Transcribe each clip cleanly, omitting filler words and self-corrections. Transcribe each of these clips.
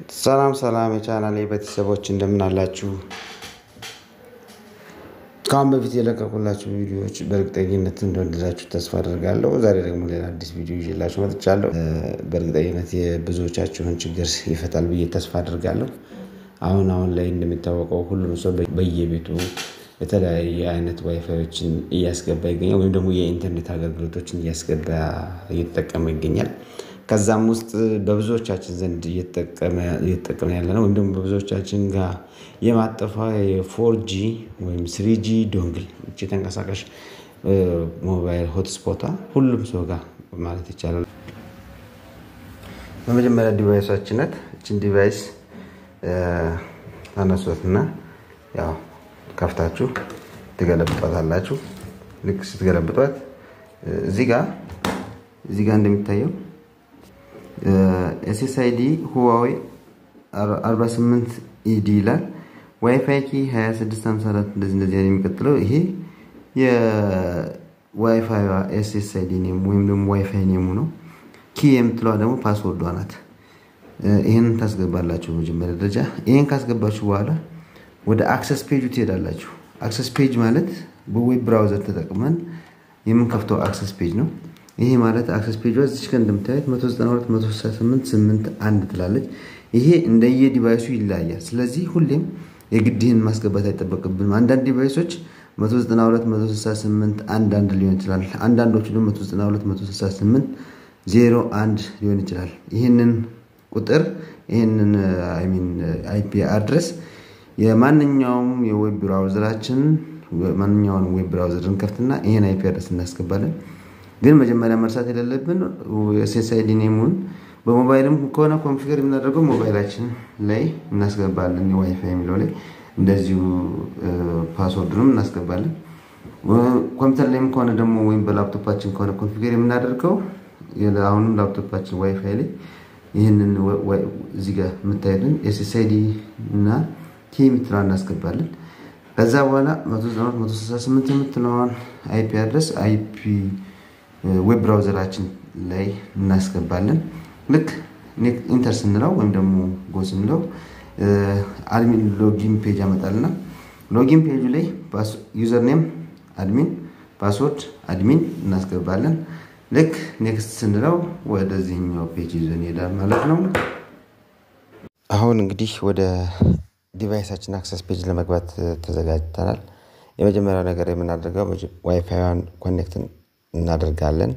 ሰላም የቻናሌ ቤተሰቦች እንደምን አላችሁ? ካም በፊት የለቀቁላችሁ ቪዲዮዎች በእርግጠኝነት እንደወደዳችሁ ተስፋ አደርጋለሁ። ዛሬ ደግሞ ሌላ አዲስ ቪዲዮ ይዤላችሁ መጥቻለሁ። በእርግጠኝነት የብዙዎቻችሁን ችግር ይፈታል ብዬ ተስፋ አደርጋለሁ። አሁን ላይ እንደሚታወቀው ሁሉም ሰው በየቤቱ የተለያየ አይነት ዋይፋዮችን እያስገባ ይገኛል ወይም ደግሞ የኢንተርኔት አገልግሎቶችን እየተጠቀመ ይገኛል። ከዛም ውስጥ በብዙዎቻችን ዘንድ እየተጠቀመ ያለነው ወይም ደግሞ በብዙዎቻችን ጋር የማጠፋ የ4G ወይም 3G ዶንግል እቺ ተንቀሳቃሽ ሞባይል ሆትስፖት ሁሉም ሰው ጋር ማለት ይቻላል። በመጀመሪያ ዲቫይሳችን እቺን ዲቫይስ አነሱትና ያው ከፍታችሁ ትገለብጧታላችሁ። ልክ ስትገለብጧት እዚህ ጋር እንደሚታየው SSID Huawei 48 ED ይላል። ዋይፋይ ኪ 2654 እንደዚህ የሚቀጥለው ይሄ የዋይፋይ SSID ኔም ወይም ደግሞ ዋይፋይ ኔሙ ነው። ኪ የምትለው ደግሞ ፓስወርዷ ናት። ይሄን ታስገባላችሁ መጀመሪያ ደረጃ። ይሄን ካስገባችሁ በኋላ ወደ አክሰስ ፔጁ ትሄዳላችሁ። አክሰስ ፔጅ ማለት በዌብ ብራውዘር ተጠቅመን የምንከፍተው አክሰስ ፔጅ ነው። ይሄ ማለት አክሰስ ፔጅ እዚህ ጋር እንደምታዩት 192.168.8.1 ትላለች። ይሄ እንደየ ዲቫይሱ ይለያያል። ስለዚህ ሁሌም የግድህን ማስገባት አይጠበቅብንም። አንዳንድ ዲቫይሶች 192.168.1 ሊሆን ይችላል። አንዳንዶቹ ደግሞ 192.168.0.1 ሊሆን ይችላል። ይሄንን ቁጥር ይሄንን IP አድሬስ የማንኛውም የዌብ ብራውዘራችን ማንኛውንም ዌብ ብራውዘርን ከፍተና ይሄን IP አድሬስ እናስገባለን። ግን መጀመሪያ መርሳት የሌለብን SSID ኔሙን በሞባይልም ከሆነ ኮንፊገር የምናደርገው ሞባይላችን ላይ እናስገባለን። ዋይፋይ የሚለው ላይ እንደዚሁ ፓስወርዱንም እናስገባለን። ኮምፒውተር ላይም ከሆነ ደግሞ ወይም በላፕቶፓችን ከሆነ ኮንፊገር የምናደርገው አሁንም ላፕቶፓችን ዋይፋይ ላይ ይሄንን እዚህ ጋር የምታዩትን SSID እና ኪ የምትለዋን እናስገባለን። ከዛ በኋላ 192.168 የምትለዋን IP አድሬስ ዌብ ብራውዘራችን ላይ እናስገባለን። ልክ ኢንተር ስንለው ወይም ደግሞ ጎ ስንለው አድሚን ሎጊን ፔጅ ያመጣልና ሎጊን ፔጁ ላይ ዩዘር ኔም አድሚን ፓስወርድ አድሚን እናስገባለን። ልክ ኔክስት ስንለው ወደዚህኛው ፔጅ ይዘን ይሄዳል ማለት ነው። አሁን እንግዲህ ወደ ዲቫይሳችን አክሰስ ፔጅ ለመግባት ተዘጋጅተናል። የመጀመሪያው ነገር የምናደርገው ዋይፋይዋን ኮኔክት እናደርጋለን።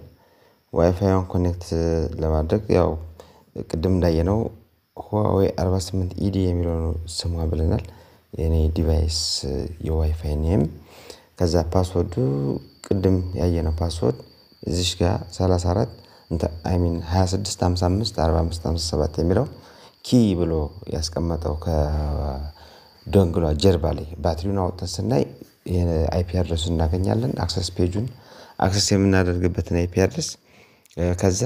ዋይፋይዋን ኮኔክት ለማድረግ ያው ቅድም እንዳየነው Huawei 48 ED የሚለው ስሙ ብለናል። የኔ ዲቫይስ የዋይፋይ ኔም ከዛ ፓስወርዱ ቅድም ያየነው ፓስወርድ እዚህ ጋር 34 26554557 የሚለው ኪ ብሎ ያስቀመጠው ከዶንግሏ ጀርባ ላይ ባትሪውን አውጥተን ስናይ IP አድሬሱን እናገኛለን። አክሰስ ፔጁን አክሰስ የምናደርግበትን IP አድሬስ ከዛ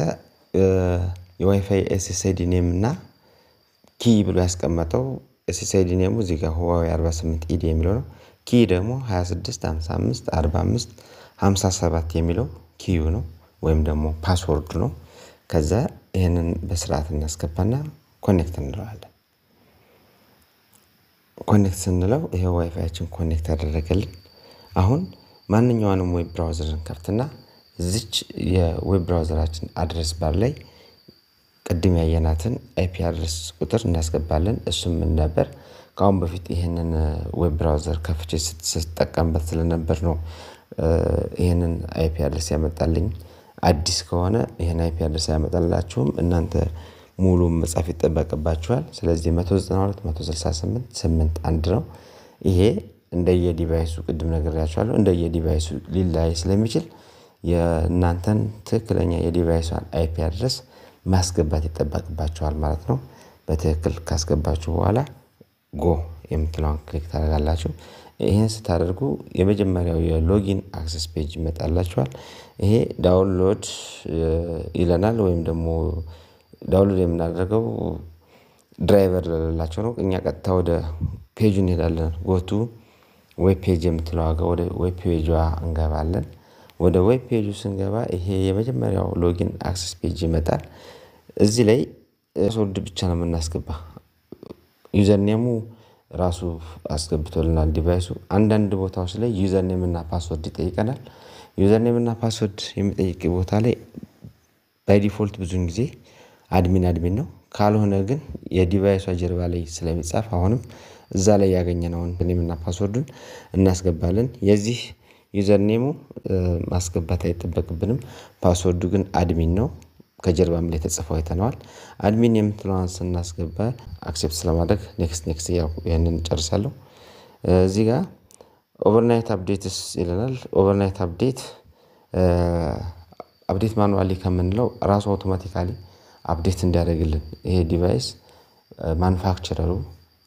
የዋይፋይ SSID ኔም እና ኪ ብሎ ያስቀመጠው SSID ኔሙ እዚህ ጋር Huawei 48 ED የሚለው ነው። ኪ ደግሞ 26554557 የሚለው ኪዩ ነው ወይም ደግሞ ፓስወርድ ነው። ከዛ ይሄንን በስርዓት እናስገባና ኮኔክት እንለዋለን። ኮኔክት ስንለው ይሄ ዋይፋያችን ኮኔክት አደረገልን። አሁን ማንኛውንም ዌብ ብራውዘርን ከፍተና እዚች የዌብ ብራውዘራችን አድሬስ ባር ላይ ቅድም ያየናትን IP አድሬስ ቁጥር እናስገባለን። እሱም ምን ነበር? ካሁን በፊት ይሄንን ዌብ ብራውዘር ከፍቼ ስትጠቀምበት ስለነበር ነው ይሄንን IP አድሬስ ያመጣልኝ። አዲስ ከሆነ ይሄን IP አድሬስ ያመጣላችሁም እናንተ ሙሉ መጻፍ ይጠበቅባችኋል። ስለዚህ 192.168.8.1 ነው። ይሄ እንደየ ዲቫይሱ ቅድም ነግሬያችኋለሁ እንደየ ዲቫይሱ ሊለያይ ስለሚችል የእናንተን ትክክለኛ የዲቫይሷን IP አድሬስ ማስገባት ይጠበቅባችኋል ማለት ነው። በትክክል ካስገባችሁ በኋላ ጎ የምትለውን ክሊክ ታደርጋላችሁ። ይሄን ስታደርጉ የመጀመሪያው የሎጊን አክሰስ ፔጅ ይመጣላችኋል። ይሄ ዳውንሎድ ይለናል ወይም ደግሞ ዳውንሎድ የምናደርገው ድራይቨር ለላቸው ነው። እኛ ቀጥታ ወደ ፔጁ እንሄዳለን። ጎቱ ዌብ ፔጅ የምትለው ወደ ዌብ ፔጇ እንገባለን። ወደ ዌብ ፔጁ ስንገባ ይሄ የመጀመሪያው ሎጊን አክሰስ ፔጅ ይመጣል። እዚህ ላይ ፓስወርድ ብቻ ነው የምናስገባ። ዩዘር ኔሙ ራሱ አስገብቶልናል ዲቫይሱ አንዳንድ ቦታዎች ላይ ዩዘር ኔም እና ፓስወርድ ይጠይቀናል ዩዘር ኔም እና ፓስወርድ የሚጠይቅ ቦታ ላይ ባይ ዲፎልት ብዙን ጊዜ አድሚን ነው ካልሆነ ግን የዲቫይሱ ጀርባ ላይ ስለሚጻፍ አሁንም እዛ ላይ ያገኘነውን ኔም እና ፓስወርዱን እናስገባለን የዚህ ዩዘር ኔሙ ማስገባት አይጠበቅብንም ፓስወርዱ ግን አድሚን ነው ከጀርባም ላይ ተጽፈው አይተናል አድሚን የምትለዋን ስናስገባ አክሴፕት ስለማድረግ ኔክስት ያንን ጨርሳለሁ እዚህ ጋር ኦቨርናይት አፕዴትስ ይለናል ኦቨርናይት አፕዴት ማኑዋሊ ከምንለው ራሱ አውቶማቲካሊ አፕዴት እንዲያደርግልን ይሄ ዲቫይስ ማኑፋክቸረሩ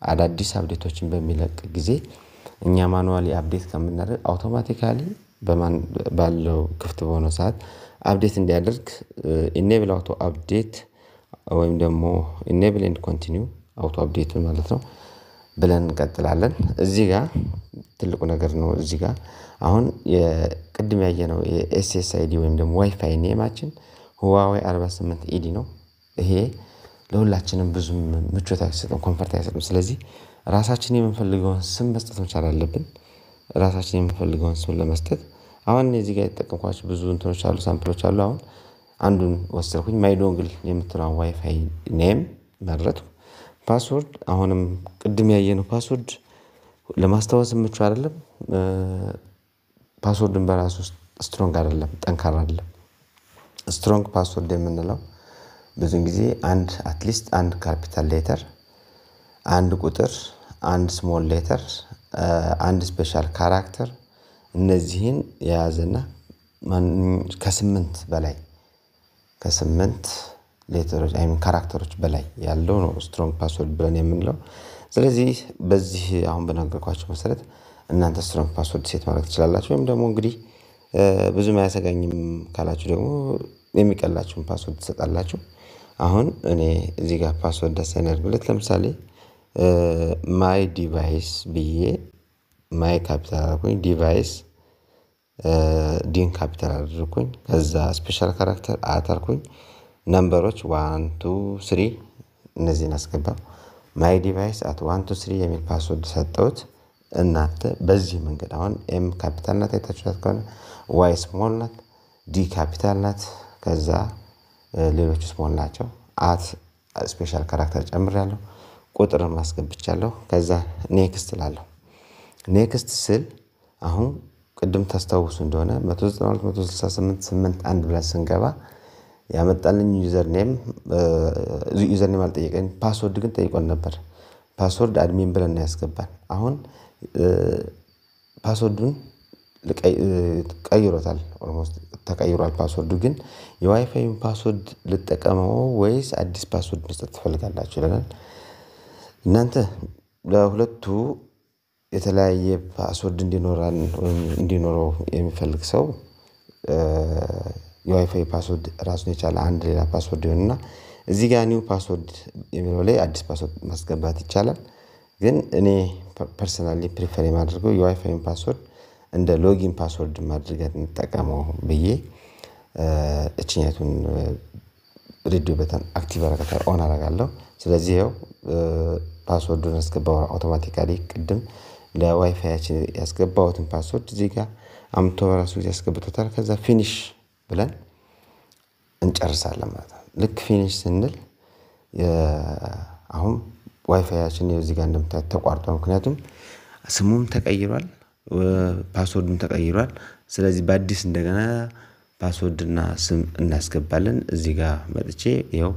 አዳዲስ አፕዴቶችን በሚለቅ ጊዜ እኛ ማኑዋሊ አፕዴት ከምናደርግ አውቶማቲካሊ ባለው ክፍት በሆነ ሰዓት አፕዴት እንዲያደርግ ኢኔብል አውቶ አፕዴት ወይም ደግሞ ኢኔብል ኤንድ ኮንቲኒው አውቶ አፕዴት ማለት ነው ብለን እንቀጥላለን እዚህ ጋር ትልቁ ነገር ነው እዚህ ጋር አሁን የቅድም ያየነው የኤስኤስአይዲ ወይም ደግሞ ዋይፋይ ኔማችን Huawei 48 ኢዲ ነው ይሄ ለሁላችንም ብዙ ምቾት አይሰጥም ኮምፎርት አይሰጥም ስለዚህ ራሳችንን የምንፈልገውን ስም መስጠት መቻል አለብን ራሳችንን የምንፈልገውን ስም ለመስጠት አሁን እዚህ ጋር የተጠቀምኳቸው ብዙ እንትኖች አሉ ሳምፕሎች አሉ አሁን አንዱን ወሰድኩኝ ማይዶንግል የምትለው ዋይፋይ ኔም መረጥኩ ፓስወርድ አሁንም ቅድም ያየነው ፓስወርድ ለማስታወስ ምቹ አይደለም ፓስወርድን በራሱ ስትሮንግ አይደለም ጠንካራ አይደለም ስትሮንግ ፓስወርድ የምንለው ብዙን ጊዜ አትሊስት አንድ ካፒታል ሌተር አንድ ቁጥር አንድ ስሞል ሌተር አንድ ስፔሻል ካራክተር እነዚህን የያዘና ከ8 ሌተሮች ካራክተሮች በላይ ያለው ነው ስትሮንግ ፓስወርድ ብለን የምንለው ስለዚህ በዚህ አሁን በነገርኳችሁ መሰረት እናንተ ስትሮንግ ፓስወርድ ሴት ማድረግ ትችላላችሁ ወይም ደግሞ እንግዲህ ብዙ ማያሰጋኝም ካላችሁ ደግሞ የሚቀላችሁን ፓስወርድ ትሰጣላችሁ አሁን እኔ እዚህ ጋር ፓስወርድ አሳይነርግለት ለምሳሌ ማይ ዲቫይስ ብዬ ማይ ካፒታል አድርጎኝ ዲቫይስ ዲን ካፒታል አድርጎኝ ከዛ ስፔሻል ካራክተር አታርኩኝ ነምበሮች 1 2 3 እነዚህን አስገባ ማይ ዲቫይስ at 1 2 3 የሚል ፓስወርድ ሰጠሁት እናንተ በዚህ መንገድ አሁን ኤም ካፒታል ናት አይታችኋት ከሆነ ዋይ ስሞል ናት ዲ ካፒታል ናት ከዛ ሌሎች ስሞል ናቸው አት ስፔሻል ካራክተር ጨምሬያለሁ ቁጥር ማስገብቻለሁ ከዛ ኔክስት ላለሁ ኔክስት ስል አሁን ቅድም ታስታውሱ እንደሆነ 192.168.8 ብለን ስንገባ ያመጣልኝ ዩዘር ኔም አልጠየቀኝ ፓስወርድ ግን ጠይቆን ነበር ፓስወርድ አድሚን ብለን ያስገባን አሁን ፓስወርዱን ቀይሮታል ኦልሞስት ተቀይሯል ፓስወርዱ ግን የዋይፋይን ፓስወርድ ልጠቀመው ወይስ አዲስ ፓስወርድ መስጠት ትፈልጋላችሁ ይላል እናንተ ለሁለቱ የተለያየ ፓስወርድ እንዲኖረው የሚፈልግ ሰው የዋይፋይ ፓስወርድ ራሱን የቻለ አንድ ሌላ ፓስወርድ ይሆንና እዚህ ጋር ኒው ፓስወርድ የሚለው ላይ አዲስ ፓስወርድ ማስገባት ይቻላል ግን እኔ ፐርሰናሊ ፕሪፈር የማደርገው የዋይፋይን ፓስወርድ እንደ ሎጊን ፓስወርድ ማድረግ እንጠቀመው ብዬ እቺኛቱን ሬዲዮ በተን አክቲቭ አረጋታለሁ ኦን አረጋለሁ ስለዚህ ያው ፓስወርዱን አስገባው አውቶማቲካሊ ቅድም ለዋይፋያችን ያስገባውትን ፓስወርድ እዚህ ጋር አምቶ ራሱ ያስገብቶታል ከዛ ፊኒሽ ብለን እንጨርሳለን ማለት ነው ልክ ፊኒሽ ስንል አሁን ዋይፋያችን እዚህ ጋር እንደምታዩት ተቋርጧል ምክንያቱም ስሙም ተቀይሯል ፓስወርዱም ተቀይሯል ስለዚህ በአዲስ እንደገና ፓስወርድና ስም እናስገባለን እዚህ ጋር መጥቼ ይሄው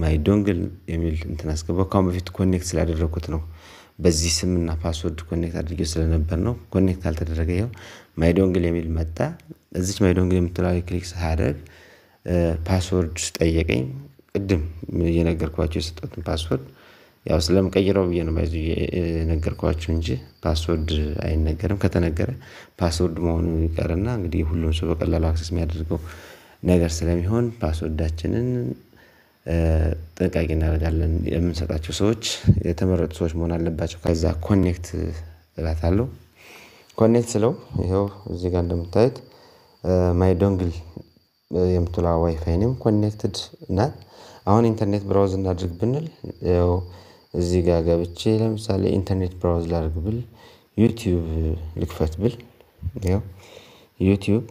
ማይ ዶንግል የሚል አስገባው ካም በፊት ኮኔክት ስላደረኩት ነው በዚህ ስምና ፓስወርድ ኮኔክት አድርጌው ስለነበር ነው ኮኔክት ካልተደረገ ይሄው ማይ ዶንግል የሚል መጣ እዚች ማይ ዶንግል የምትለው ክሊክ ሳደርግ ፓስወርድ ጠየቀኝ ቅድም የነገርኳችሁ የሰጠሁትን ፓስወርድ ያው ስለምቀይረው ብዬ ነው ባይዙ የነገርኳችሁ እንጂ ፓስወርድ አይነገርም ከተነገረ ፓስወርድ መሆኑ ይቀርና እንግዲህ ሁሉም ሰው በቀላሉ አክሰስ የሚያደርገው ነገር ስለሚሆን ፓስወርዳችንን ጥንቃቄ እናደርጋለን የምንሰጣቸው ሰዎች የተመረጡ ሰዎች መሆን አለባቸው ከዛ ኮኔክት እላታለሁ ኮኔክት ስለው ይሄው እዚህ ጋር እንደምታዩት ማይ ዶንግል የምትለው ዋይፋይ ኔም ኮኔክትድ ናት አሁን ኢንተርኔት ብራውዝ እናድርግ ብንል ያው እዚህ ጋር ገብቼ ለምሳሌ ኢንተርኔት ብራውዝ ላድርግ ብል ዩቲዩብ ልክፈት ብል ያው ዩቲዩብ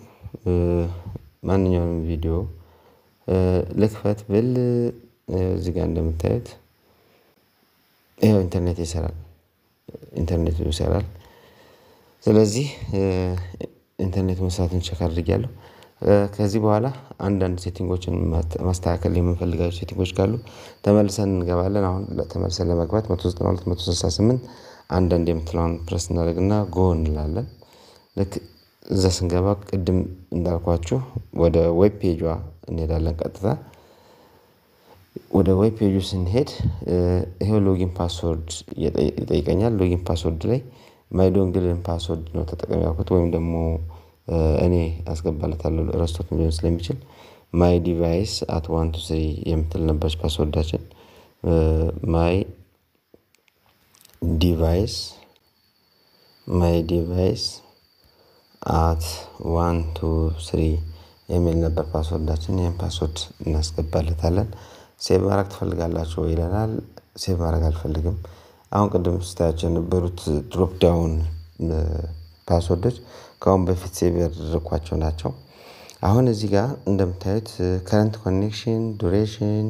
ማንኛውንም ቪዲዮ ልክፈት ብል እዚህ ጋር እንደምታዩት ይሄው ኢንተርኔት ይሰራል። ስለዚህ ኢንተርኔት መስራቱን ቼክ አድርጌያለሁ። ከዚህ በኋላ አንዳንድ ሴቲንጎችን ማስተካከል የምንፈልጋቸው ሴቲንጎች ካሉ ተመልሰን እንገባለን። አሁን ተመልሰን ለመግባት 192 168 አንዳንድ የምትለውን ፕረስ እናደርግና ጎ እንላለን። ልክ እዛ ስንገባ ቅድም እንዳልኳችሁ ወደ ዌብ ፔጇ እንሄዳለን። ቀጥታ ወደ ዌብ ፔጁ ስንሄድ ይሄው ሎጊን ፓስወርድ ይጠይቀኛል። ሎጊን ፓስወርድ ላይ ማይ ዶንግልን ፓስወርድ ነው ተጠቅሜ ያልኩት ወይም ደግሞ እኔ አስገባለታለሁ ረስቶት ሊሆን ስለሚችል ማይ ዲቫይስ at 1 2 3 የምትል ነበረች ፓስወርዳችን። ማይ ዲቫይስ at 1 2 3 የሚል ነበር ፓስወርዳችን። ይሄን ፓስወርድ እናስገባለታለን። ሴቭ ማድረግ ትፈልጋላችሁ ይለናል። ሴቭ ማድረግ አልፈልግም። አሁን ቅድም ስታያቸው የነበሩት ድሮፕ ዳውን ፓስወርዶች ከአሁን በፊት ሴቭ ያደረኳቸው ናቸው። አሁን እዚህ ጋር እንደምታዩት ከረንት ኮኔክሽን ዱሬሽን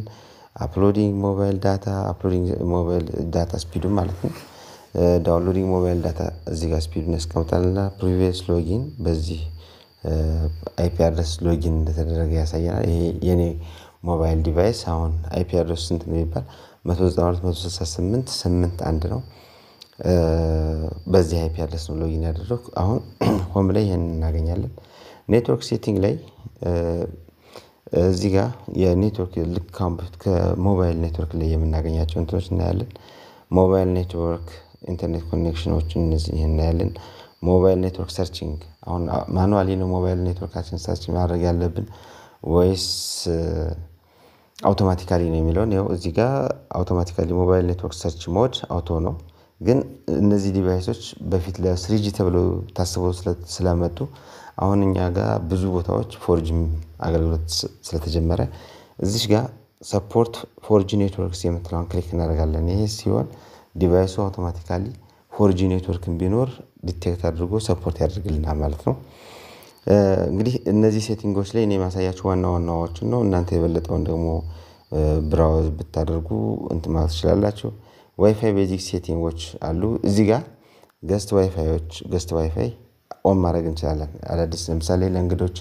አፕሎዲንግ ሞባይል ዳታ ስፒዱ ማለት ነው። ዳውንሎዲንግ ሞባይል ዳታ እዚህ ጋር ስፒዱን ያስቀምጣልና ፕሪቪየስ ሎጊን በዚህ አይፒ አድረስ ሎጊን እንደተደረገ ያሳያል። ይሄ የኔ ሞባይል ዲቫይስ አሁን አይፒ አድረስ ስንት ነው ይባል 192.168.8.1 ነው። በዚህ አይፒ አድረስ ነው ሎጊን ያደረኩ። አሁን ሆም ላይ ይሄን እናገኛለን። ኔትወርክ ሴቲንግ ላይ እዚህ ጋር የኔትወርክ ልክ ከሞባይል ኔትወርክ ላይ የምናገኛቸው እንትኖች እናያለን። ሞባይል ኔትወርክ ኢንተርኔት ኮኔክሽኖችን እዚህ እናያለን። ሞባይል ኔትወርክ ሰርቺንግ አሁን ማኑዋሊ ነው ሞባይል ኔትወርካችን ሰርች ማድረግ ያለብን ወይስ አውቶማቲካሊ ነው የሚለውን ያው እዚህ ጋር አውቶማቲካሊ ሞባይል ኔትወርክ ሰርች ሞድ አውቶ ነው። ግን እነዚህ ዲቫይሶች በፊት ለ3G ተብሎ ታስበው ስለመጡ አሁን እኛ ጋር ብዙ ቦታዎች 4G አገልግሎት ስለተጀመረ እዚህ ጋር ሰፖርት 4G ኔትወርክስ የምትለውን ክሊክ እናደርጋለን። ይሄ ሲሆን ዲቫይሱ አውቶማቲካሊ 4G ኔትወርክን ቢኖር ዲቴክት አድርጎ ሰፖርት ያደርግልናል ማለት ነው። እንግዲህ እነዚህ ሴቲንጎች ላይ እኔ ማሳያችሁ ዋናዎችን ነው። እናንተ የበለጠውን ደግሞ ብራውዝ ብታደርጉ እንት ማለት ትችላላችሁ። ዋይፋይ ቤዚክ ሴቲንጎች አሉ። እዚህ ጋር ገስት ዋይፋይ ኦን ማድረግ እንችላለን። አዳዲስ ለምሳሌ ለእንግዶች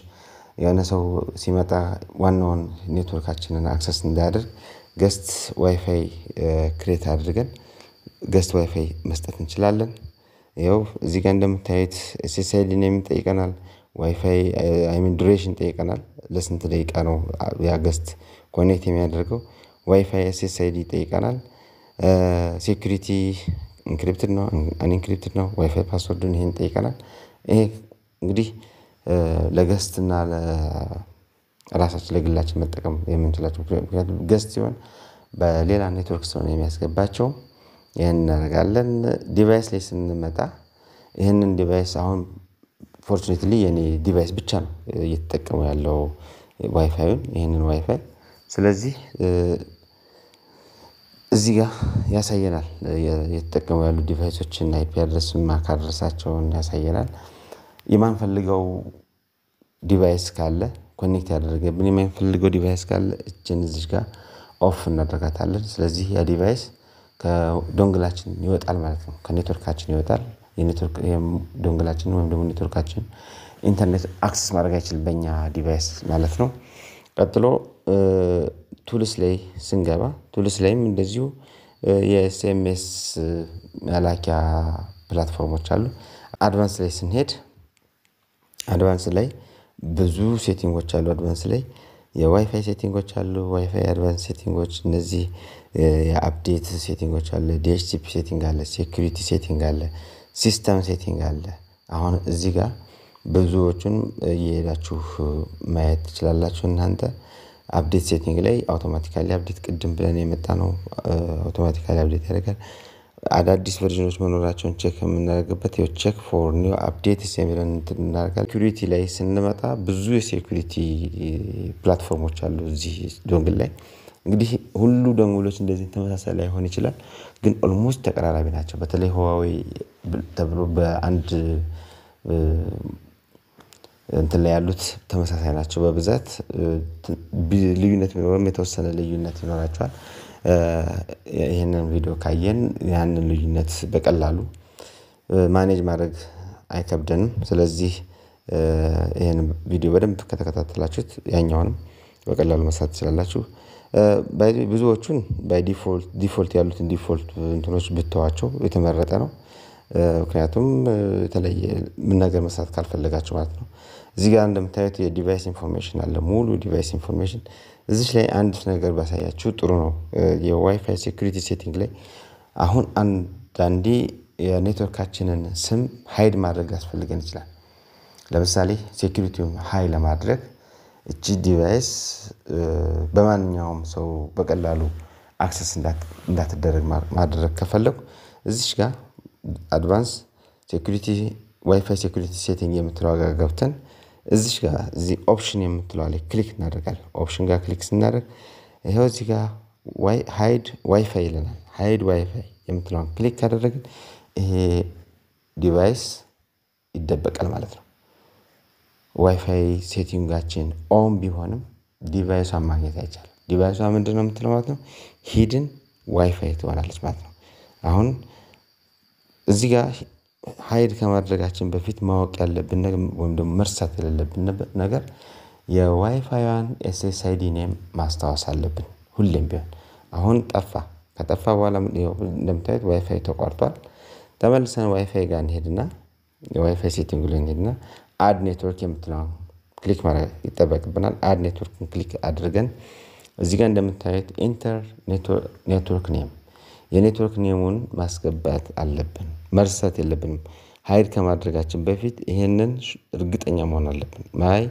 የሆነ ሰው ሲመጣ ዋናውን ኔትወርካችንን አክሰስ እንዳያደርግ ገስት ዋይፋይ ክሬት አድርገን ገስት ዋይፋይ መስጠት እንችላለን። ይኸው እዚህ ጋር እንደምታዩት SSID ኔም ጠይቀናል። ዋይፋይ ዱሬሽን ጠይቀናል። ለስንት ደቂቃ ነው ያ ገስት ኮኔክት የሚያደርገው። ዋይፋይ SSID ጠይቀናል። ሴኩሪቲ ኢንክሪፕትድ ነው አንኢንክሪፕትድ ነው። ዋይፋይ ፓስወርዱን ይሄን ጠይቀናል። ይሄ እንግዲህ ለገስት እና ለራሳችን ለግላችን መጠቀም የምንችላቸው ምክንያቱም ገስት ሲሆን በሌላ ኔትወርክ ስለሆነ የሚያስገባቸው ይሄን እናደርጋለን። ዲቫይስ ላይ ስንመጣ ይሄንን ዲቫይስ አሁን ፎርቹኔትሊ የኔ ዲቫይስ ብቻ ነው እየተጠቀመው ያለው ዋይፋዩን ይሄንን ዋይፋይ። ስለዚህ እዚህ ጋር ያሳየናል የተጠቀሙ ያሉ ዲቫይሶችን አይፒ አድረስን ማክ አድረሳቸውን ያሳየናል። የማንፈልገው ዲቫይስ ካለ ኮኔክት ያደረገብን የማንፈልገው ዲቫይስ ካለ እችን እዚህ ጋር ኦፍ እናደርጋታለን። ስለዚህ ያ ዲቫይስ ከዶንግላችን ይወጣል ማለት ነው። ከኔትወርካችን ይወጣል። የኔትወርክ ዶንግላችን ወይም ደግሞ ኔትወርካችን ኢንተርኔት አክሰስ ማድረግ አይችልም በእኛ ዲቫይስ ማለት ነው። ቀጥሎ ቱልስ ላይ ስንገባ ቱልስ ላይም እንደዚሁ የኤስኤምኤስ መላኪያ ፕላትፎርሞች አሉ። አድቫንስ ላይ ስንሄድ አድቫንስ ላይ ብዙ ሴቲንጎች አሉ። አድቫንስ ላይ የዋይፋይ ሴቲንጎች አሉ። ዋይፋይ አድቫንስ ሴቲንጎች እነዚህ የአፕዴት ሴቲንጎች አለ። DHCP ሴቲንግ አለ። ሴኩሪቲ ሴቲንግ አለ። ሲስተም ሴቲንግ አለ። አሁን እዚህ ጋር ብዙዎቹን እየሄዳችሁ ማየት ትችላላችሁ እናንተ። አፕዴት ሴቲንግ ላይ አውቶማቲካሊ አፕዴት ቅድም ብለን የመጣ ነው አውቶማቲካሊ አፕዴት ያደርጋል። አዳዲስ ቨርዥኖች መኖራቸውን ቼክ የምናደርግበት ቼክ ፎር ኒው አፕዴትስ የሚለን እናደርጋለን። ሴኩሪቲ ላይ ስንመጣ ብዙ የሴኩሪቲ ፕላትፎርሞች አሉ እዚህ ዶንግል ላይ። እንግዲህ ሁሉ ደንገሎች እንደዚህ ተመሳሳይ ላይሆን ይችላል ግን ኦልሞስት ተቀራራቢ ናቸው በተለይ Huawei ተብሎ በአንድ እንትን ላይ ያሉት ተመሳሳይ ናቸው በብዛት ልዩነት ቢኖርም የተወሰነ ልዩነት ይኖራቸዋል ይሄንን ቪዲዮ ካየን ያንን ልዩነት በቀላሉ ማኔጅ ማድረግ አይከብደንም ስለዚህ ይሄን ቪዲዮ በደንብ ከተከታተላችሁት ያኛውንም በቀላሉ መስራት ትችላላችሁ ብዙዎቹን ባይ ዲፎልት ያሉትን ዲፎልት እንትኖች ብትዋቸው የተመረጠ ነው ምክንያቱም የተለየ ምን ነገር መስራት ካልፈለጋችሁ ማለት ነው እዚህ ጋር እንደምታዩት የዲቫይስ ኢንፎርሜሽን አለ ሙሉ ዲቫይስ ኢንፎርሜሽን እዚህ ላይ አንድ ነገር ባሳያችሁ ጥሩ ነው የዋይፋይ ሴኩሪቲ ሴቲንግ ላይ አሁን አንዳንዴ የኔትወርካችንን ስም ሃይድ ማድረግ ያስፈልገን ይችላል ለምሳሌ ሴኩሪቲውን ሃይ ለማድረግ እቺ ዲቫይስ በማንኛውም ሰው በቀላሉ አክሰስ እንዳትደረግ ማድረግ ከፈለኩ እዚህ ጋር አድቫንስ ሴኩሪቲ ዋይፋይ ሴኩሪቲ ሴቲንግ የምትለው ጋር ገብተን እዚህ ጋር እዚህ ኦፕሽን የምትለው ላይ ክሊክ እናደርጋለን ኦፕሽን ጋር ክሊክ ስናደርግ ይሄው እዚህ ጋር ሃይድ ዋይፋይ ይለናል ሃይድ ዋይፋይ የምትለው ክሊክ ካደረግን ይሄ ዲቫይስ ይደበቃል ማለት ነው ዋይፋይ ሴቲንጋችን ኦን ቢሆንም ዲቫይሷን ማግኘት አይቻልም ዲቫይሷ ምንድነው የምትለው ማለት ነው ሂድን ዋይፋይ ትሆናለች ማለት ነው አሁን እዚህ ጋር ሃይድ ከማድረጋችን በፊት ማወቅ ያለብን ነገር ወይም ደግሞ መርሳት የሌለብን ነገር የዋይፋይዋን SSID ኔም ማስታወስ አለብን ሁሌም ቢሆን አሁን ከጠፋ በኋላ እንደምታዩት ዋይፋይ ተቋርጧል ተመልሰን ዋይፋይ ጋር እንሄድና የዋይፋይ ሴቲንግ ላይ እንሄድና አድ ኔትወርክ የምትለው ክሊክ ማድረግ ይጠበቅብናል አድ ኔትወርክን ክሊክ አድርገን እዚህ ጋር እንደምታዩት ኢንተር ኔትወርክ ኔም የኔትወርክ ኔሙን ማስገባት አለብን መርሳት የለብንም ሃይድ ከማድረጋችን በፊት ይሄንን እርግጠኛ መሆን አለብን ማይ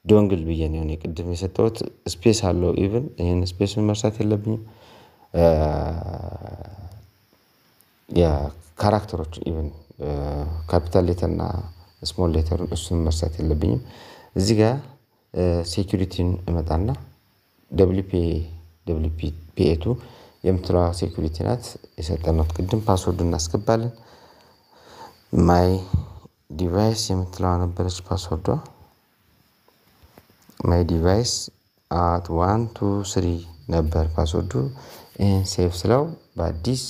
ዶንግል ብየን የሆነ ቅድም የሰጠሁት ስፔስ አለው ኢቭን ይሄን ስፔስን መርሳት የለብኝም ያ ካራክተሮች ኢቭን ካፒታል ሌተር እና ስሞል ሌተር እሱን መርሳት የለብኝም እዚህ ጋር ሴኩሪቲን እመጣና WPA2 የምትለው ሴኩሪቲ ናት የሰጠናት ቅድም ፓስወርድ እናስገባለን ማይ ዲቫይስ የምትለው ነበረች ፓስወርዷ ማይ ዲቫይስ at 123 ነበር ፓስወርዱ ይሄን ሴቭ ስለው በአዲስ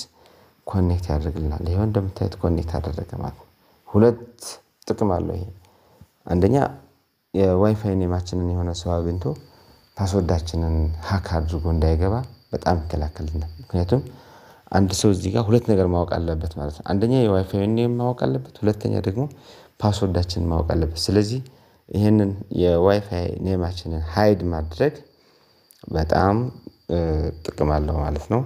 ኮኔክት ያደርግልናል ይሄው እንደምታዩት ኮኔክት አደረገ ማለት ነው ሁለት ጥቅም አለው ይሄ አንደኛ የዋይፋይ ኔማችንን የሆነ ሰው አግኝቶ ፓስወርዳችንን ሃክ አድርጎ እንዳይገባ በጣም ይከላከልልናል ምክንያቱም አንድ ሰው እዚህ ጋር ሁለት ነገር ማወቅ አለበት ማለት ነው አንደኛ የዋይፋይ ኔም ማወቅ አለበት ሁለተኛ ደግሞ ፓስወርዳችንን ማወቅ አለበት ስለዚህ ይሄንን የዋይፋይ ኔማችንን ሃይድ ማድረግ በጣም ጥቅም አለው ማለት ነው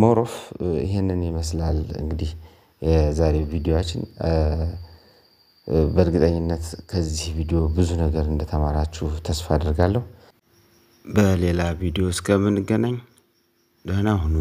ሞሮፍ ይሄንን ይመስላል እንግዲህ የዛሬ ቪዲዮአችን በእርግጠኝነት ከዚህ ቪዲዮ ብዙ ነገር እንደተማራችሁ ተስፋ አደርጋለሁ በሌላ ቪዲዮ እስከምንገናኝ ደህና ሁኑ